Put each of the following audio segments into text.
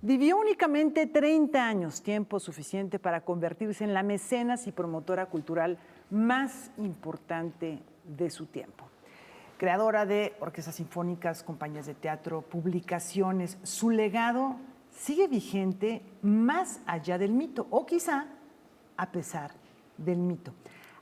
Vivió únicamente 30 años, tiempo suficiente para convertirse en la mecenas y promotora cultural más importante de su tiempo. Creadora de orquestas sinfónicas, compañías de teatro, publicaciones, su legado sigue vigente más allá del mito, o quizá a pesar del mito.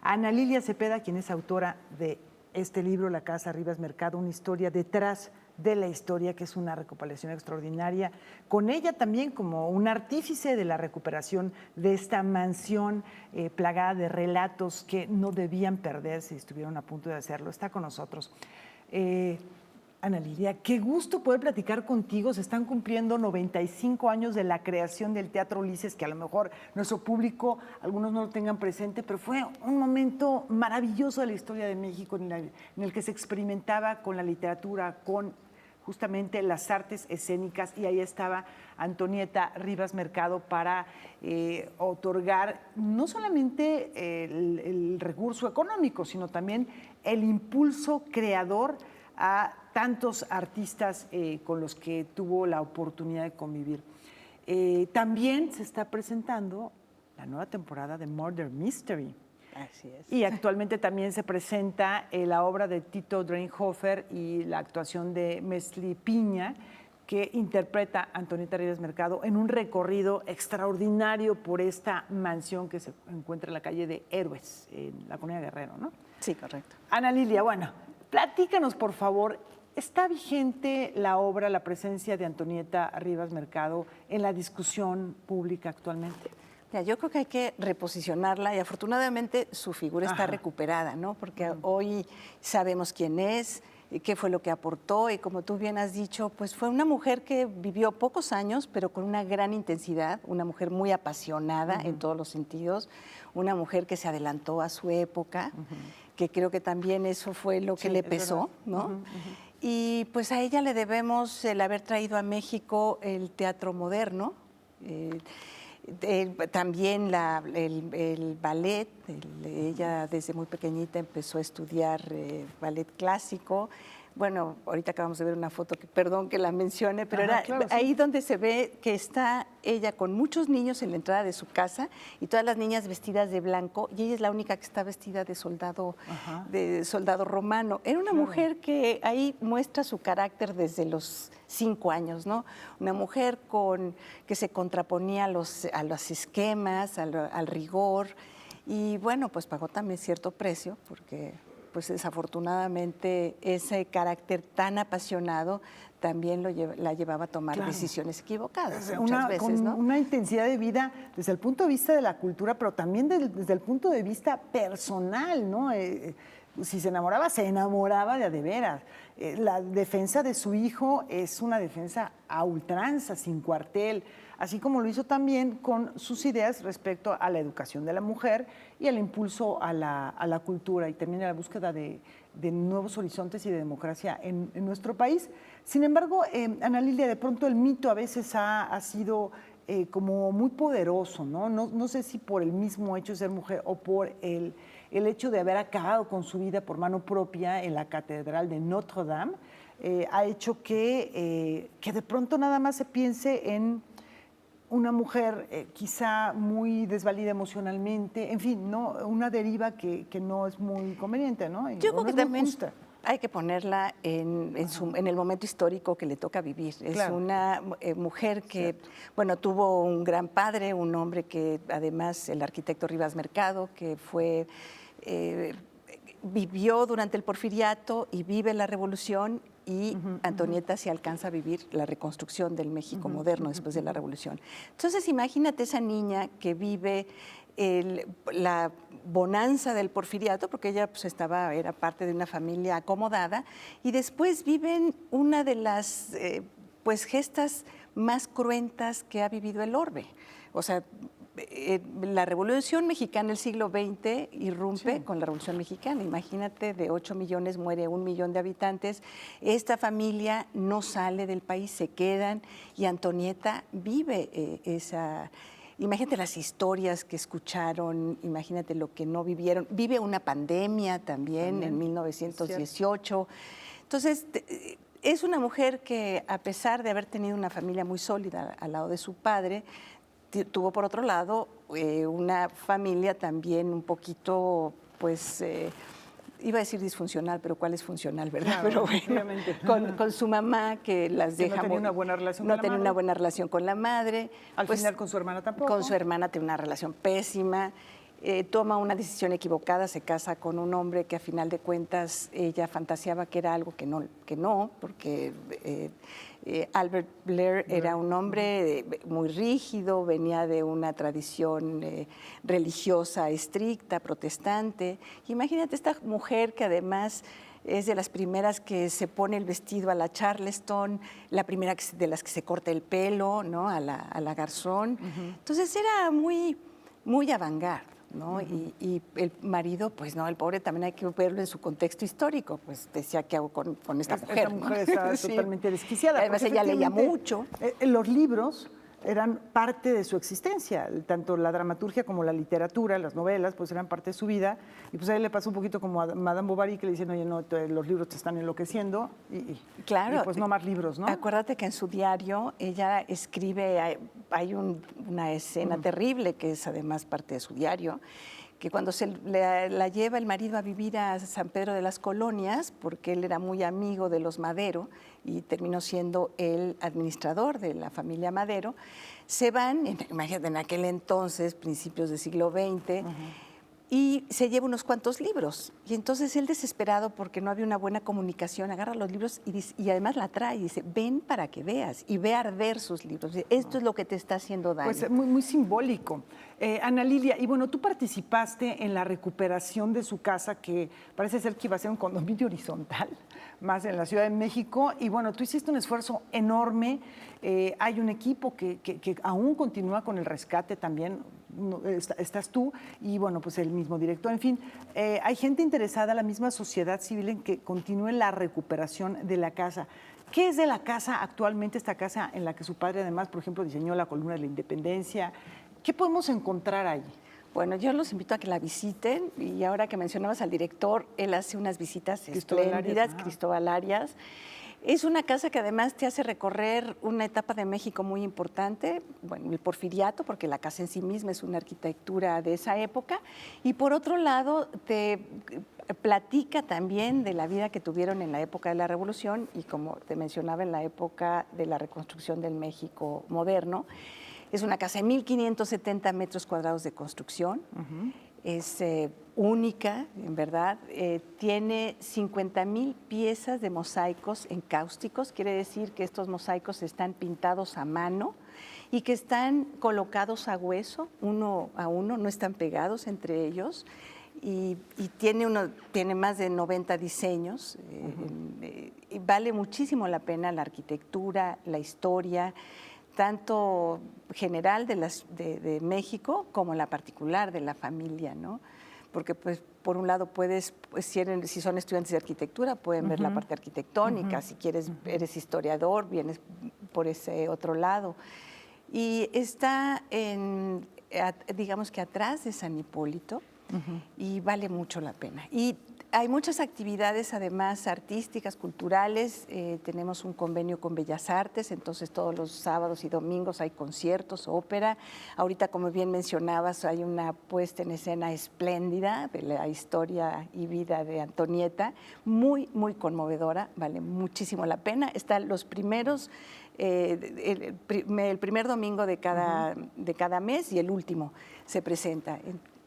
Ana Lilia Cepeda, quien es autora de este libro, La Casa Rivas Mercado, una historia detrás de la historia, que es una recopilación extraordinaria, con ella también como un artífice de la recuperación de esta mansión plagada de relatos que no debían perderse y estuvieron a punto de hacerlo. Está con nosotros. Ana Lilia, qué gusto poder platicar contigo. Se están cumpliendo 95 años de la creación del Teatro Ulises, que a lo mejor nuestro público, algunos no lo tengan presente, pero fue un momento maravilloso de la historia de México en el que se experimentaba con la literatura, con justamente las artes escénicas, y ahí estaba Antonieta Rivas Mercado para otorgar no solamente el recurso económico, sino también el impulso creador a tantos artistas con los que tuvo la oportunidad de convivir. También se está presentando la nueva temporada de Murder Mystery. Así es. Y actualmente también se presenta la obra de Tito Dreinhofer y la actuación de Mesli Piña, que interpreta a Antonieta Rivas Mercado en un recorrido extraordinario por esta mansión que se encuentra en la calle de Héroes, en la colonia Guerrero, ¿no? Sí, correcto. Ana Lilia, bueno, platícanos, por favor. ¿Está vigente la obra, la presencia de Antonieta Rivas Mercado en la discusión pública actualmente? Mira, yo creo que hay que reposicionarla y afortunadamente su figura está recuperada, ¿no? Porque hoy sabemos quién es, qué fue lo que aportó y como tú bien has dicho, pues fue una mujer que vivió pocos años, pero con una gran intensidad, una mujer muy apasionada en todos los sentidos, una mujer que se adelantó a su época, que creo que también eso fue lo que le pesó, ¿no? Y pues a ella le debemos el haber traído a México el teatro moderno, también el ballet. Ella desde muy pequeñita empezó a estudiar ballet clásico. Bueno, ahorita acabamos de ver una foto, perdón que la mencione, pero era claro, ahí donde se ve que está ella con muchos niños en la entrada de su casa y todas las niñas vestidas de blanco y ella es la única que está vestida de soldado romano. Era una mujer que ahí muestra su carácter desde los 5 años, ¿no? Una mujer que se contraponía a los esquemas, al rigor y bueno, pues pagó también cierto precio porque pues desafortunadamente ese carácter tan apasionado también la llevaba a tomar decisiones equivocadas muchas veces, ¿no? Una intensidad de vida desde el punto de vista de la cultura, pero también desde el punto de vista personal, ¿no? Si se enamoraba de veras. La defensa de su hijo es una defensa a ultranza, sin cuartel, así como lo hizo también con sus ideas respecto a la educación de la mujer y al impulso a la cultura y también a la búsqueda de nuevos horizontes y de democracia en nuestro país. Sin embargo, Ana Lilia, de pronto el mito a veces ha sido como muy poderoso, ¿no? No sé si por el mismo hecho de ser mujer o por el hecho de haber acabado con su vida por mano propia en la Catedral de Notre Dame, ha hecho que de pronto nada más se piense en una mujer quizá muy desvalida emocionalmente, en fin, ¿no? Una deriva que no es muy conveniente, ¿no? Yo creo que también hay que ponerla en el momento histórico que le toca vivir. Es una mujer que, bueno, tuvo un gran padre, un hombre que además, el arquitecto Rivas Mercado, que fue, vivió durante el Porfiriato y vive la Revolución y Antonieta se alcanza a vivir la reconstrucción del México moderno después de la Revolución. Entonces, imagínate esa niña que vive la bonanza del Porfiriato, porque ella pues, era parte de una familia acomodada, y después viven una de las gestas más cruentas que ha vivido el orbe. O sea, la Revolución Mexicana del siglo XX irrumpe con la Revolución Mexicana. Imagínate, de 8 millones muere 1 millón de habitantes. Esta familia no sale del país, se quedan y Antonieta vive esa... Imagínate las historias que escucharon, imagínate lo que no vivieron. Vive una pandemia también. En 1918. Entonces, Es una mujer que, a pesar de haber tenido una familia muy sólida al lado de su padre, tuvo por otro lado una familia también un poquito, pues, iba a decir disfuncional, pero ¿cuál es funcional, verdad? Claro, Pero bueno, con su mamá que las deja... No tenía una buena relación no con la tenía madre. una buena relación con la madre. Al pues, final con su hermana tampoco. Con su hermana tiene una relación pésima. Toma una decisión equivocada, se casa con un hombre que a final de cuentas ella fantaseaba que era algo que no, porque Albert Blair era un hombre muy rígido, venía de una tradición religiosa estricta, protestante. Imagínate esta mujer que además es de las primeras que se pone el vestido a la Charleston, la primera de las que se corta el pelo, ¿no? a la Garzón. Entonces era muy, muy avant-garde. ¿no? Y el marido, pues no, el pobre también hay que verlo en su contexto histórico, pues decía, ¿qué hago con esta mujer? Esta mujer está Sí. totalmente desquiciada. Además ella leía mucho. Los libros eran parte de su existencia, tanto la dramaturgia como la literatura, las novelas, pues eran parte de su vida. Y pues a él le pasó un poquito como a Madame Bovary, que le dicen, oye, no, los libros te están enloqueciendo, claro, y pues no más libros, ¿no? Acuérdate que en su diario ella escribe, hay una escena terrible, que es además parte de su diario, que cuando la lleva el marido a vivir a San Pedro de las Colonias, porque él era muy amigo de los Madero y terminó siendo el administrador de la familia Madero, se van, imagínate, en aquel entonces, principios del siglo XX, y se lleva unos cuantos libros. Y entonces él, desesperado porque no había una buena comunicación, agarra los libros y además la trae y dice, ven para que veas, y ve arder sus libros. Esto es lo que te está haciendo daño. Pues muy, muy simbólico. Ana Lilia, y bueno, tú participaste en la recuperación de su casa, que parece ser que iba a ser un condominio horizontal, más en la Ciudad de México, y bueno, tú hiciste un esfuerzo enorme. Hay un equipo que aún continúa con el rescate también, estás tú y bueno, pues el mismo director, en fin, hay gente interesada, la misma sociedad civil, en que continúe la recuperación de la casa. ¿Qué es de la casa actualmente, esta casa en la que su padre además, por ejemplo, diseñó la columna de la Independencia? ¿Qué podemos encontrar ahí? Bueno, yo los invito a que la visiten, y ahora que mencionabas al director, él hace unas visitas espléndidas, Cristóbal Arias. Es una casa que además te hace recorrer una etapa de México muy importante, bueno, el Porfiriato, porque la casa en sí misma es una arquitectura de esa época, y por otro lado te platica también de la vida que tuvieron en la época de la Revolución y, como te mencionaba, en la época de la reconstrucción del México moderno. Es una casa de 1,570 metros cuadrados de construcción. Es única, en verdad. Tiene 50,000 piezas de mosaicos encáusticos. Quiere decir que estos mosaicos están pintados a mano y que están colocados a hueso, uno a uno, no están pegados entre ellos. Y tiene más de 90 diseños. Y vale muchísimo la pena la arquitectura, la historia, tanto general de México como la particular de la familia, ¿no? Porque, pues, por un lado puedes, pues, si son estudiantes de arquitectura, pueden ver la parte arquitectónica, si quieres, eres historiador, vienes por ese otro lado. Y está, digamos que atrás de San Hipólito, y vale mucho la pena. Y hay muchas actividades, además, artísticas, culturales. Tenemos un convenio con Bellas Artes, entonces todos los sábados y domingos hay conciertos, ópera. Ahorita, como bien mencionabas, hay una puesta en escena espléndida de la historia y vida de Antonieta, muy, muy conmovedora, vale muchísimo la pena. Están los primeros, el primer domingo de cada mes, y el último se presenta.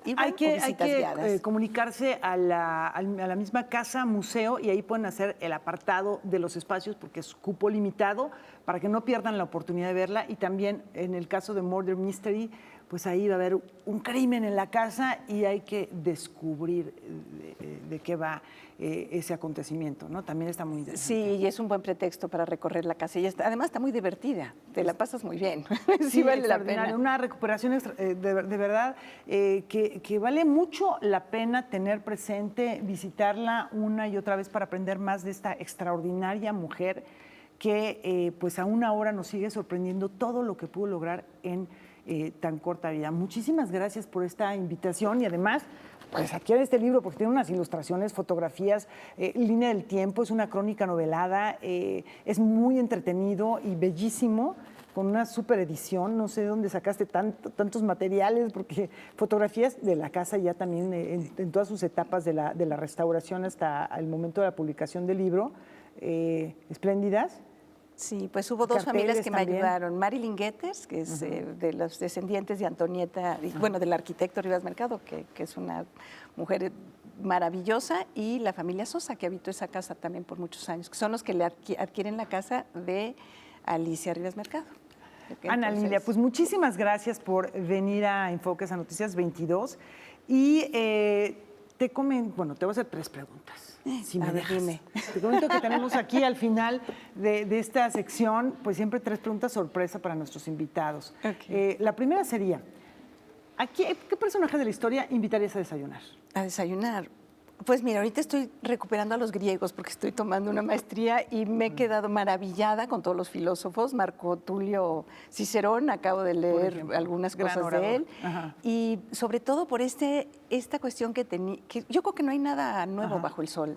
Y bueno, hay que comunicarse a la misma casa museo, y ahí pueden hacer el apartado de los espacios, porque es cupo limitado, para que no pierdan la oportunidad de verla. Y también en el caso de Murder Mystery, pues ahí va a haber un crimen en la casa y hay que descubrir de qué va ese acontecimiento, ¿no? También está muy interesante. Sí, y es un buen pretexto para recorrer la casa. Y además está muy divertida, te la pasas muy bien. Sí, vale la pena. Una recuperación de verdad que vale mucho la pena tener presente, visitarla una y otra vez para aprender más de esta extraordinaria mujer que pues aún ahora nos sigue sorprendiendo todo lo que pudo lograr en tan corta vida. Muchísimas gracias por esta invitación y además pues adquiere este libro porque tiene unas ilustraciones, fotografías, línea del tiempo, es una crónica novelada, es muy entretenido y bellísimo, con una super edición. No sé de dónde sacaste tantos materiales, porque fotografías de la casa ya también en todas sus etapas de la restauración hasta el momento de la publicación del libro, espléndidas. Sí, pues hubo dos familias que me también ayudaron. Marilyn Guetters, que es de los descendientes de Antonieta, bueno, del arquitecto Rivas Mercado, que es una mujer maravillosa, y la familia Sosa, que habitó esa casa también por muchos años, que son los que le adquieren la casa de Alicia Rivas Mercado. Ana Lilia, pues muchísimas gracias por venir a Enfoques a Noticias 22 y te voy a hacer 3 preguntas. Si me dejas. Dime. Te comento que tenemos aquí al final de esta sección, pues siempre 3 preguntas sorpresa para nuestros invitados. Okay. La primera sería, ¿qué personaje de la historia invitarías a desayunar? A desayunar. Pues mira, ahorita estoy recuperando a los griegos porque estoy tomando una maestría y me he quedado maravillada con todos los filósofos. Marco Tulio Cicerón, acabo de leer algunas cosas de él. Ajá. Y sobre todo por esta cuestión que yo creo que no hay nada nuevo bajo el sol.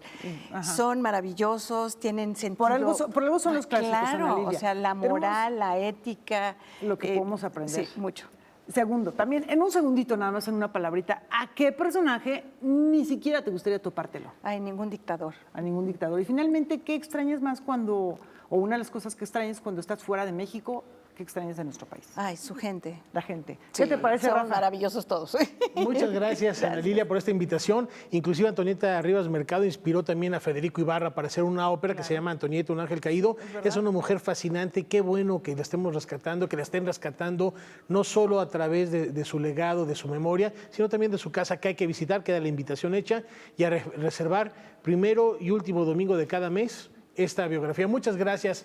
Ajá. Son maravillosos, tienen sentido. Por algo son los clásicos. Claro, o sea, la moral, la ética. Lo que podemos aprender. Sí, mucho. Segundo, también en un segundito, nada más en una palabrita, ¿a qué personaje ni siquiera te gustaría topártelo? A ningún dictador. A ningún dictador. Y finalmente, ¿qué extrañas más o una de las cosas que extrañas cuando estás fuera de México, qué extrañas de nuestro país? Ay, su gente. La gente. Sí, ¿qué te parece, son Rafa? maravillosos todos. Muchas gracias, Ana Lilia, por esta invitación. Inclusive Antonieta Rivas Mercado inspiró también a Federico Ibarra para hacer una ópera que se llama Antonieta, un ángel caído. Es una mujer fascinante. Qué bueno que la estemos rescatando, que la estén rescatando, no solo a través de su legado, de su memoria, sino también de su casa que hay que visitar. Queda la invitación hecha y a reservar primero y último domingo de cada mes esta biografía. Muchas gracias